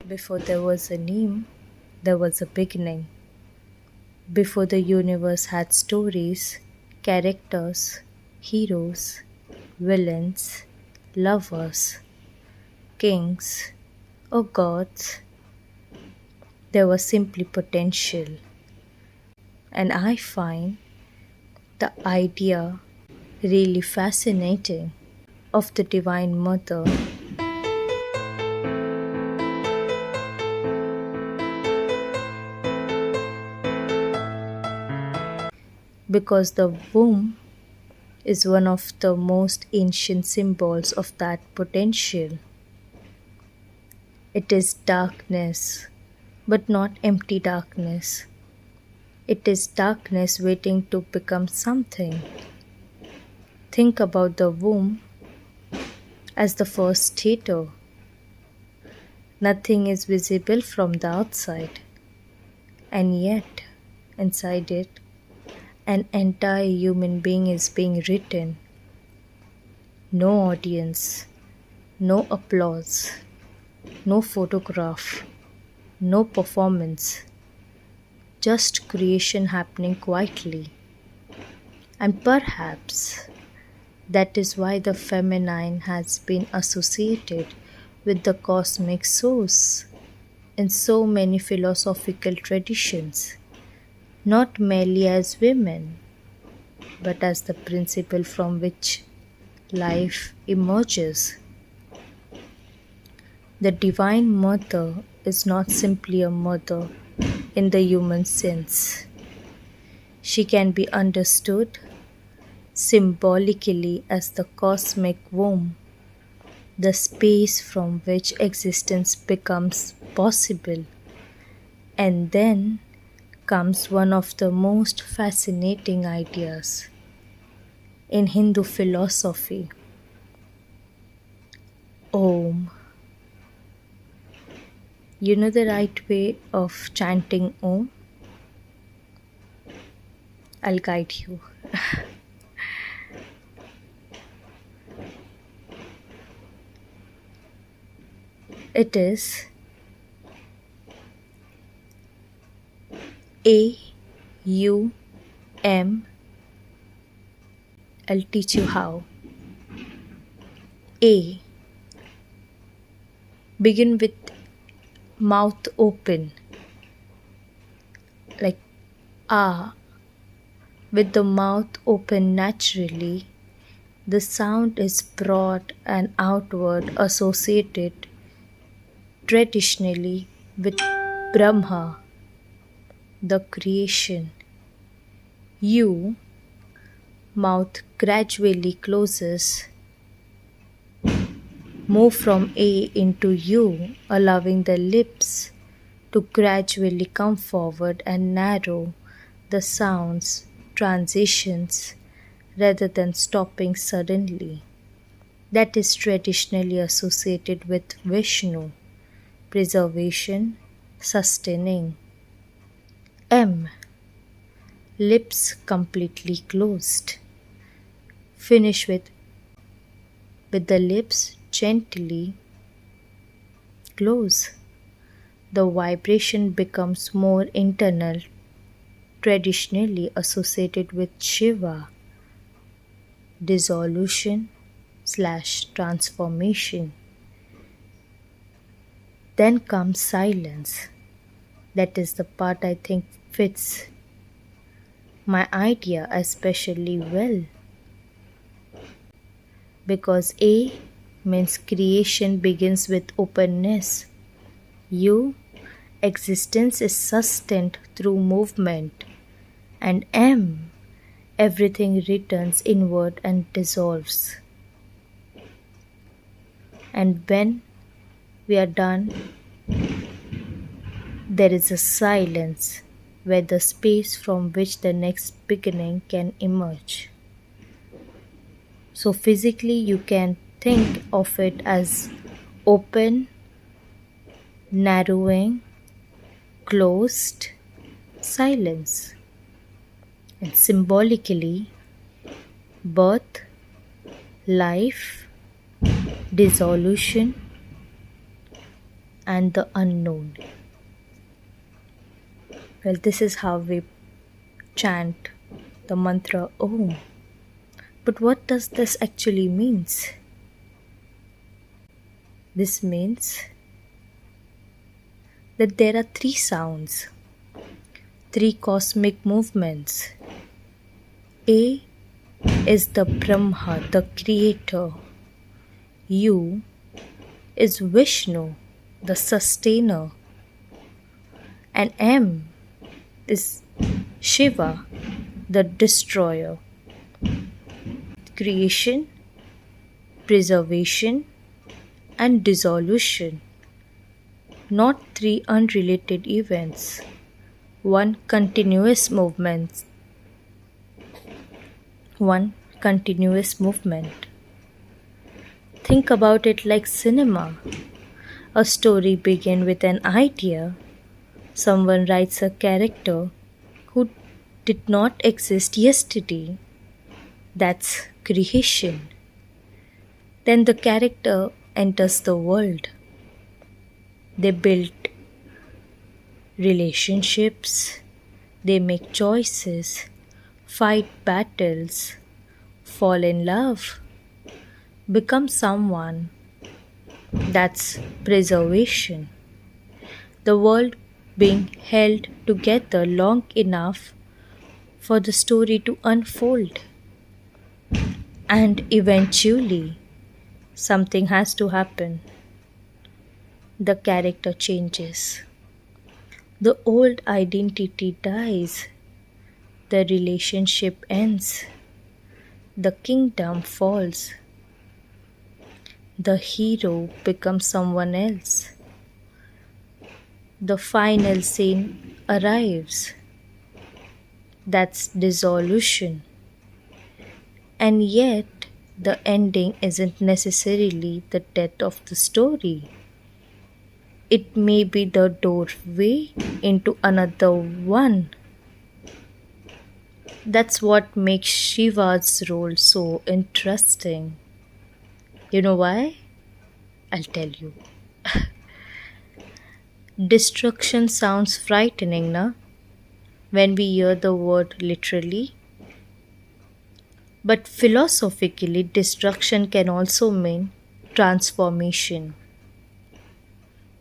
Before there was a name, there was a beginning. Before the universe had stories, characters, heroes, villains, lovers, kings, or gods, there was simply potential. And I find the idea really fascinating of the Divine Mother because the womb is one of the most ancient symbols of that potential. It is darkness, but not empty darkness. It is darkness waiting to become something. Think about the womb as the first theater. Nothing is visible from the outside, and yet, inside it, an entire human being is being written. No audience, no applause, no photograph, no performance, just creation happening quietly. And perhaps that is why the feminine has been associated with the cosmic source in so many philosophical traditions, not merely as women, but as the principle from which life emerges. The Divine Mother is not simply a mother in the human sense. She can be understood symbolically as the cosmic womb, the space from which existence becomes possible. And then comes one of the most fascinating ideas in Hindu philosophy, Om. You know the right way of chanting Om? I'll guide you. It is AUM. I'll teach you how. A. Begin with mouth open, like ah. With the mouth open naturally, the sound is broad and outward, associated traditionally with Brahma, the creation. U. Mouth gradually closes. Move from A into U, allowing the lips to gradually come forward and narrow the sounds transitions rather than stopping suddenly. That is traditionally associated with Vishnu, preservation, sustaining. M. Lips completely closed. Finish with the lips gently close. The vibration becomes more internal, traditionally associated with Shiva, dissolution/transformation. Then comes silence. That is the part I think fits my idea especially well. Because A means creation begins with openness. U, existence is sustained through movement. And M, everything returns inward and dissolves. And when we are done, there is a silence where the space from which the next beginning can emerge. So physically you can think of it as open, narrowing, closed, silence. And symbolically, birth, life, dissolution, and the unknown. Well, this is how we chant the mantra Om. But what does this actually means? This means that there are three sounds, three cosmic movements. A is the Brahma, the creator. U is Vishnu, the sustainer. And M is Shiva, the destroyer. Creation, preservation, and dissolution. Not three unrelated events, one continuous movement. One continuous movement. Think about it like cinema. A story begins with an idea. Someone writes a character who did not exist yesterday. That's creation. Then the character enters the world. They build relationships, they make choices, fight battles, fall in love, become someone. That's preservation. The world being held together long enough for the story to unfold. And eventually, something has to happen. The character changes. The old identity dies. The relationship ends. The kingdom falls. The hero becomes someone else. The final scene arrives. That's dissolution. And yet, the ending isn't necessarily the death of the story. It may be the doorway into another one. That's what makes Shiva's role so interesting. You know why? I'll tell you. Destruction sounds frightening, na? When we hear the word literally. But philosophically, destruction can also mean transformation.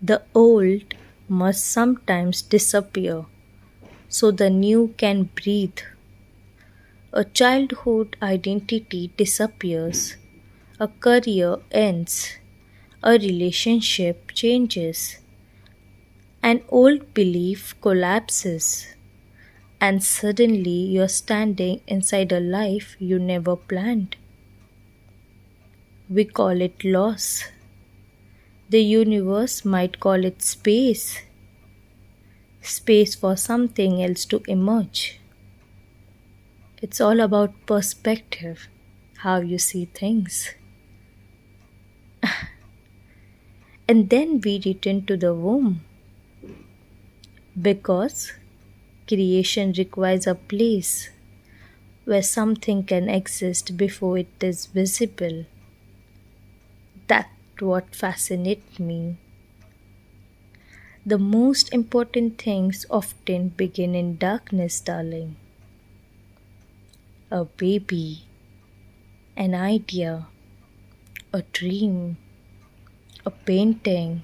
The old must sometimes disappear so the new can breathe. A childhood identity disappears, a career ends, a relationship changes, an old belief collapses, and suddenly you're standing inside a life you never planned. We call it loss. The universe might call it space. Space for something else to emerge. It's all about perspective, how you see things. And then we return to the womb. Because creation requires a place where something can exist before it is visible. That's what fascinates me. The most important things often begin in darkness, darling. A baby, an idea, a dream, a painting,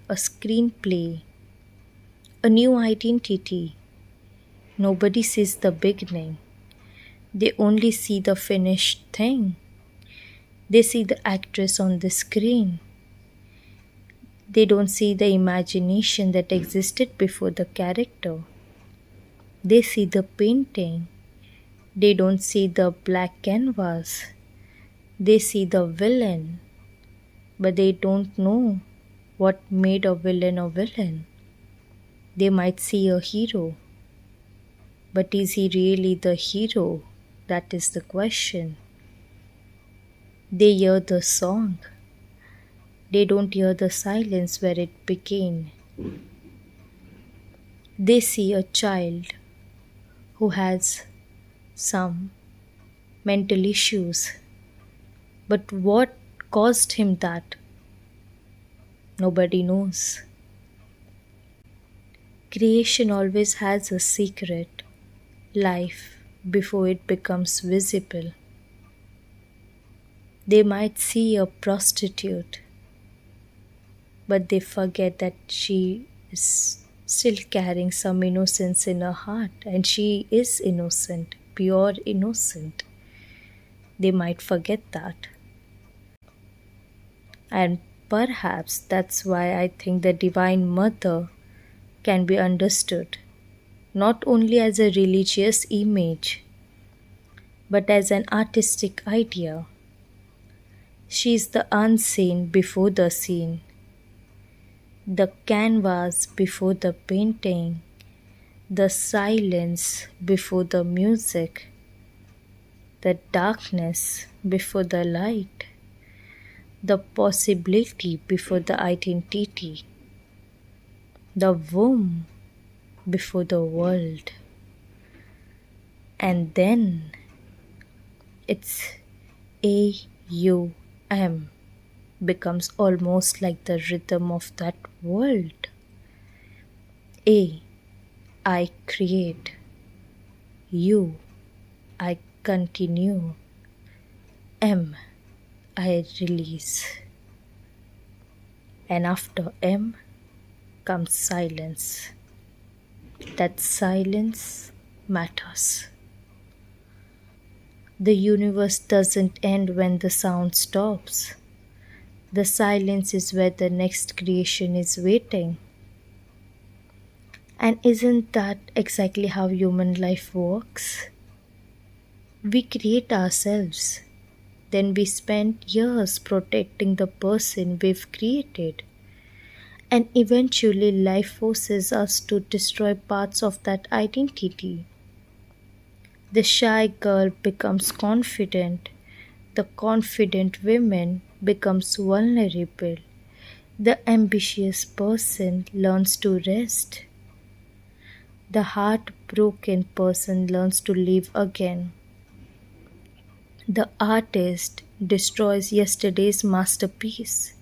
a screenplay, a new identity. Nobody sees the beginning. They only see the finished thing. They see the actress on the screen. They don't see the imagination that existed before the character. They see the painting. They don't see the black canvas. They see the villain, but they don't know what made a villain a villain. They might see a hero, but is he really the hero? That is the question. They hear the song. They don't hear the silence where it began. They see a child who has some mental issues. But what caused him that? Nobody knows. Creation always has a secret life before it becomes visible. They might see a prostitute, but they forget that she is still carrying some innocence in her heart, and she is innocent, pure innocent. They might forget that. And perhaps that's why I think the Divine Mother can be understood not only as a religious image but as an artistic idea. She is the unseen before the seen, the canvas before the painting, the silence before the music, the darkness before the light, the possibility before the identity, the womb before the world. And then it's AUM becomes almost like the rhythm of that world. A, I create. U, I continue. M, I release. And after M comes silence. That silence matters. The universe doesn't end when the sound stops. The silence is where the next creation is waiting. And isn't that exactly how human life works? We create ourselves, then we spend years protecting the person we've created. And eventually, life forces us to destroy parts of that identity. The shy girl becomes confident. The confident woman becomes vulnerable. The ambitious person learns to rest. The heartbroken person learns to live again. The artist destroys yesterday's masterpiece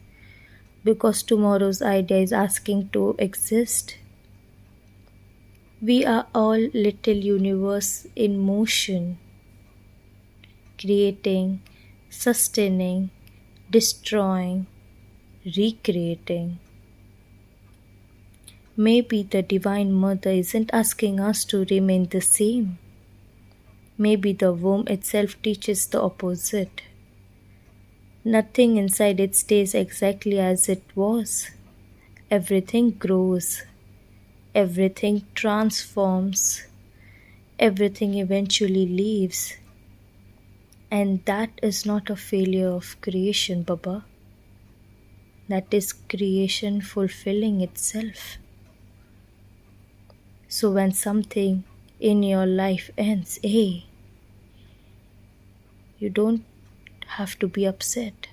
because tomorrow's idea is asking to exist. We are all little universe in motion, creating, sustaining, destroying, recreating. Maybe the Divine Mother isn't asking us to remain the same. Maybe the womb itself teaches the opposite. Nothing inside it stays exactly as it was. Everything grows. Everything transforms. Everything eventually leaves. And that is not a failure of creation, Baba. That is creation fulfilling itself. So when something in your life ends, hey, you don't have to be upset.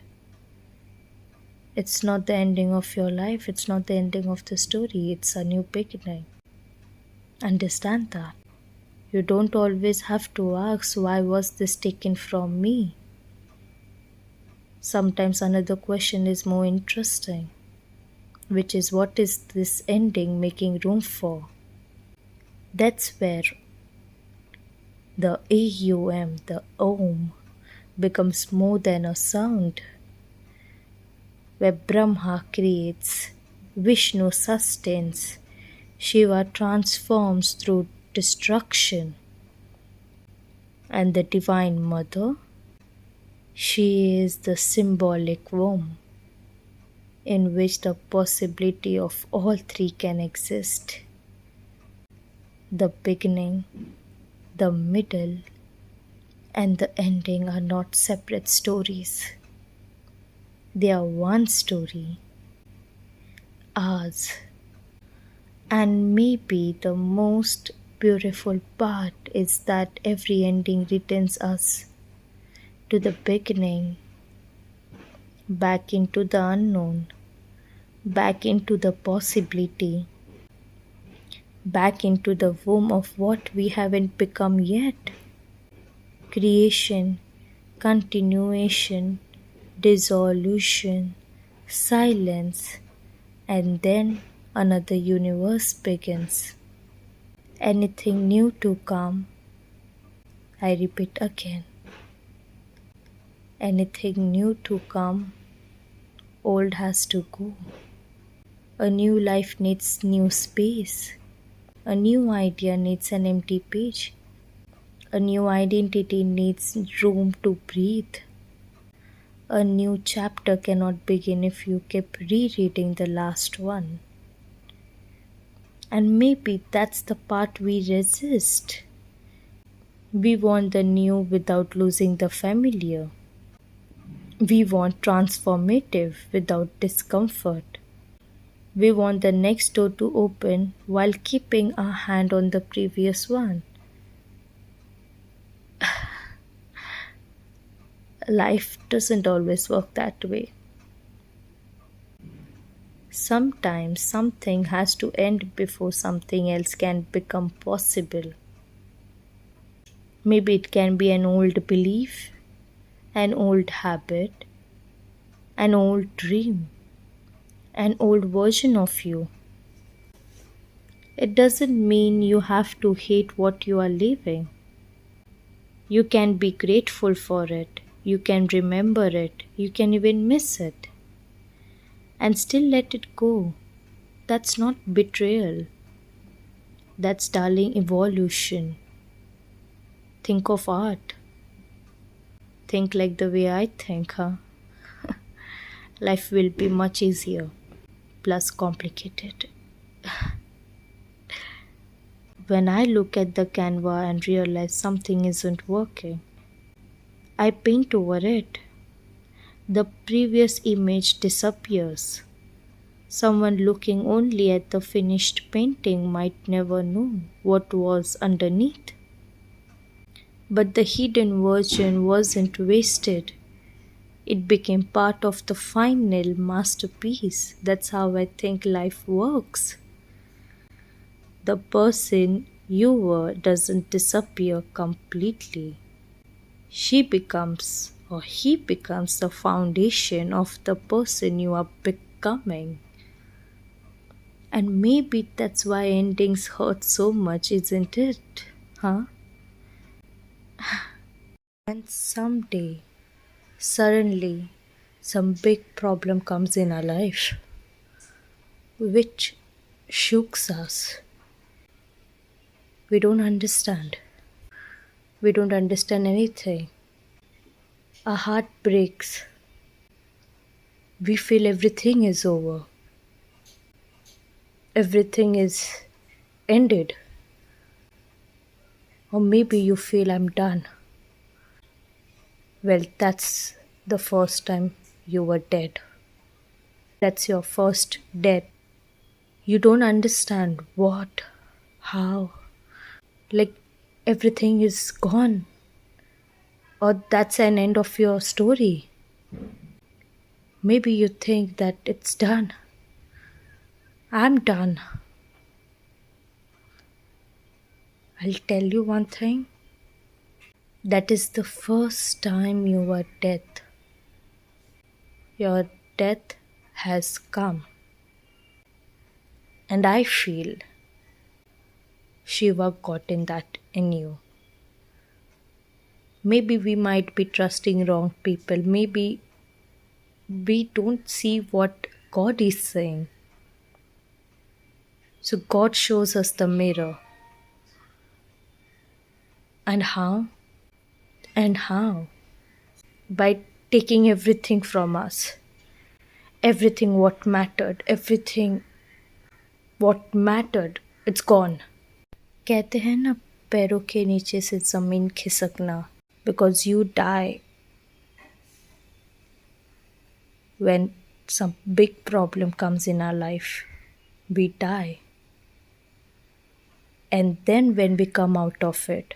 It's not the ending of your life, it's not the ending of the story, it's a new beginning. Understand that. You don't always have to ask, why was this taken from me? Sometimes another question is more interesting, which is, what is this ending making room for? That's where the AUM, the OM, becomes more than a sound. Where Brahma creates, Vishnu sustains, Shiva transforms through destruction, and the Divine Mother, she is the symbolic womb in which the possibility of all three can exist. The beginning, the middle, and the ending are not separate stories. They are one story, ours. And maybe the most beautiful part is that every ending returns us to the beginning, back into the unknown, back into the possibility, back into the womb of what we haven't become yet. Creation, continuation, dissolution, silence, And then another universe begins. Anything new to come, I repeat again. Anything new to come, old has to go. A new life needs new space. A new idea needs an empty page. A new identity needs room to breathe. A new chapter cannot begin if you keep rereading the last one. And maybe that's the part we resist. We want the new without losing the familiar. We want transformative without discomfort. We want the next door to open while keeping our hand on the previous one. Life doesn't always work that way. Sometimes something has to end before something else can become possible. Maybe it can be an old belief, an old habit, an old dream, an old version of you. It doesn't mean you have to hate what you are living. You can be grateful for it, you can remember it, you can even miss it, and still let it go. That's not betrayal, that's darling evolution. Think of art. Think like the way I think, huh? Life will be much easier, plus complicated. When I look at the canvas and realize something isn't working, I paint over it. The previous image disappears. Someone looking only at the finished painting might never know what was underneath. But the hidden version wasn't wasted. It became part of the final masterpiece. That's how I think life works. The person you were doesn't disappear completely. She becomes or he becomes the foundation of the person you are becoming. And maybe that's why endings hurt so much, isn't it? Huh? And someday, suddenly, some big problem comes in our life, which shooks us. We don't understand. We don't understand anything. Our heart breaks. We feel everything is over. Everything is ended. Or maybe you feel I'm done. Well, that's the first time you were dead. That's your first death. You don't understand what, how, like everything is gone. Or that's an end of your story. Maybe you think that it's done. I'm done. I'll tell you one thing. That is the first time you were dead. Your death has come. And I feel Shiva got in that in you. Maybe we might be trusting wrong people. Maybe we don't see what God is saying. So God shows us the mirror. And how? And how? By taking everything from us. Everything what mattered. Everything what mattered. It's gone. कहते हैं ना पैरों के नीचे से ज़मीन खिसकना. Because you die when some big problem comes in our life. We die. And then when we come out of it,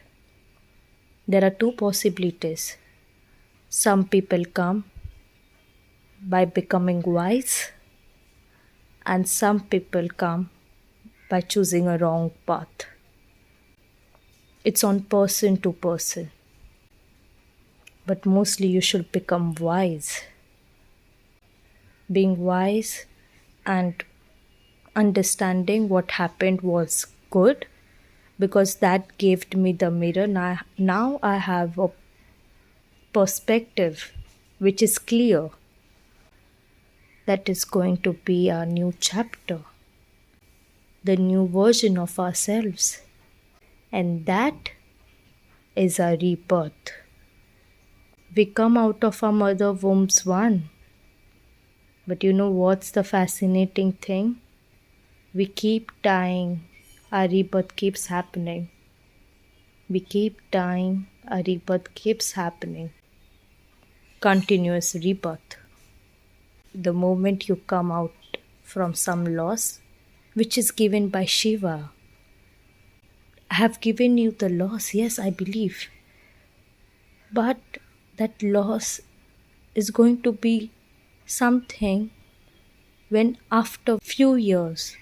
there are two possibilities. Some people come by becoming wise, and some people come by choosing a wrong path. It's on person to person. But mostly you should become wise. Being wise and understanding what happened was good because that gave me the mirror. Now I have a perspective which is clear. That is going to be our new chapter, the new version of ourselves. And that is our rebirth. We come out of our mother wombs one. But you know what's the fascinating thing? We keep dying, our rebirth keeps happening. We keep dying, our rebirth keeps happening. Continuous rebirth. The moment you come out from some loss, which is given by Shiva. I have given you the loss, yes, I believe. But that loss is going to be something when after few years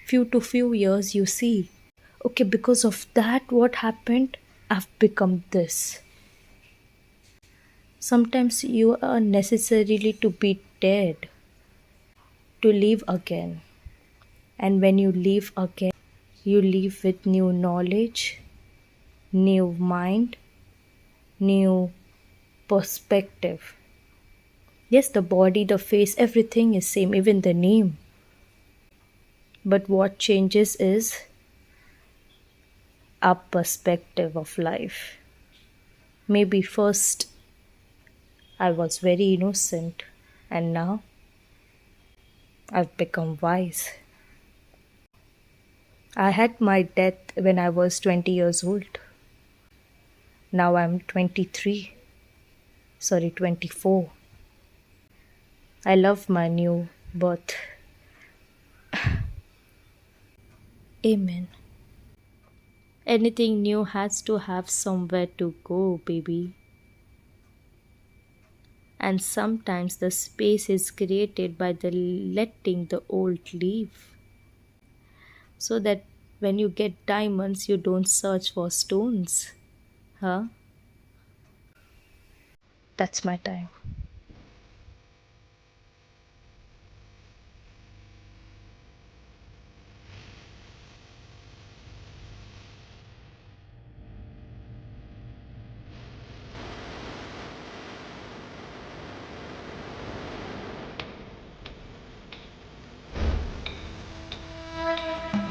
you see, okay, because of that what happened, I've become this. Sometimes you are necessarily to be dead to live again. And when you live again, you live with new knowledge, new mind, new perspective. Yes, the body, the face, everything is same, even the name. But what changes is our perspective of life. Maybe first I was very innocent and now I've become wise. I had my death when I was 20 years old. Now I'm 24. I love my new birth. Amen. Anything new has to have somewhere to go, baby. And sometimes the space is created by the letting the old leave. So that when you get diamonds, you don't search for stones. Huh? That's my time.